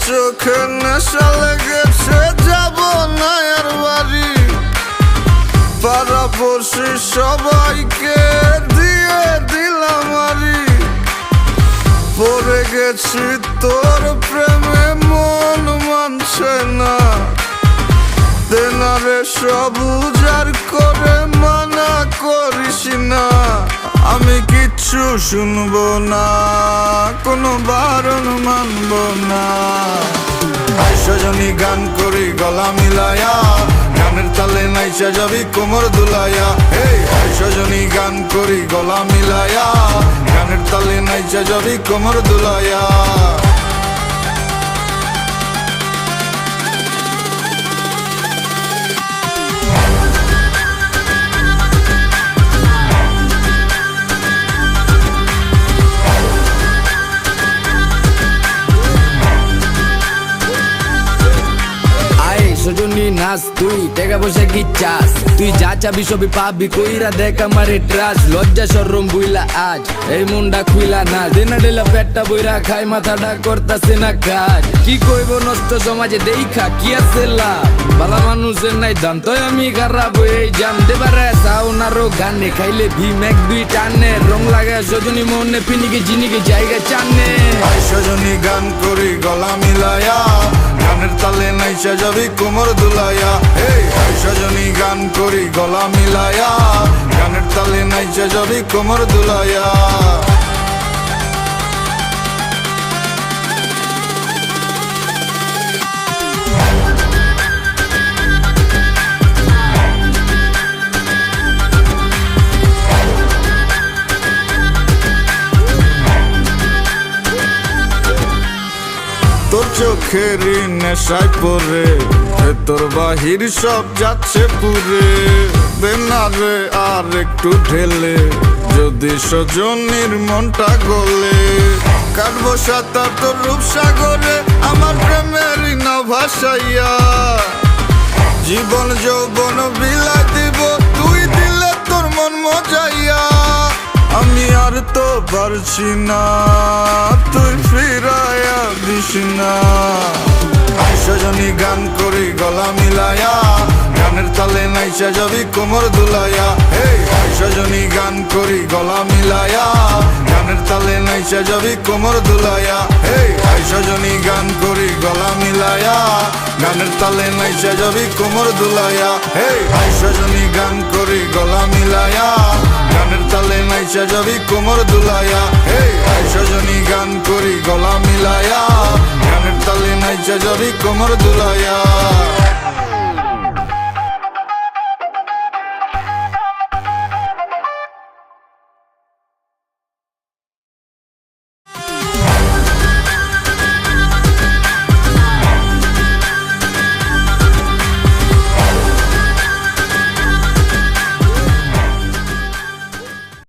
চোখে নেশা লেগেছে, যাব না আর বাড়ি। পাড়াপড়শি সবাইকে দিয়ে দিলাম আরি। পড়ে গেছি তোর প্রেমে, মন মানছে না। তেনারে সব উজাড় করে মানা করিস না। আমি কিচ্ছু শুনবো না, কোনো বারণ মানব না। সজনী গান করি গলা মিলায়া, গানের তালে নাইচা যাবি কোমর দুলাইয়া। সজনী গান করি গলা মিলায়া, গানের তালে নাইচা যাবি কোমর দুলাইয়া। সজনী নাচ, তুই টাকা পয়সা কি চাস? তুই যা চাবি সবই পাবি, কইরা দেখ আমারে ট্রাস। লজ্জা শরম বুইলা আজ এই মুন্ডা খুইলা না। দিনা ডেলা পেটটা বইরা খাই, মাথাটা করতাছে না কাজ। কি কইব নষ্ট সমাজে দেখা কি আছে লাভ? বালা মানুষের নাই দাম, তো আমি খারাপ হয়ে জাম। দেবারে সাউনারও গানে খাইলে ভীম এক দুই টানে। রং লাগে সজনী মনে পিনিকে জিনিকে জায়গা চানে। সজনী গান করি গলা মিলায়া, গানের তালে নাইচা যাবি কোমর দুলাইয়া। সজনী গান করি গলা মিলায়া, গানের তালে নাইচা যাবি কোমর দুলাইয়া। তোর চোখেরই নেশায় পরে তোর বাহির সব যাচ্ছে পুরে। বেনারে আর একটু ঢেলে, যদি সজনীর মনটা গলে। কাটবো সাঁতার তোর রূপসাগরে, আমার প্রেমেরই না ভাসাইয়া। জীবন যৌবন বিলাই দিব, তুই দিলে তোর মন মজাইয়া। আমি আর তো পারছি না, তুই ফিরাইয়া দিস না। সজনী গান করি গলা মিলায়া, গানের তালে নাইচা যাবি কোমর দুলাইয়া। সজনী গান করি গলা মিলায়া, গানের তালে নাইচা যাবি কোমর দুলাইয়া। সজনী গান করি গলা মিলায়া, গানের তালে নাইচা যাবি কোমর দুলাইয়া। সজনী গান করি গলা মিলায়া, গানের তালে নাইচা যাবি কোমর দুলাইয়া। সজনী গান করি গলা মিলায়া, গানের তালে নাইচা যাবি কোমর দুলাইয়া।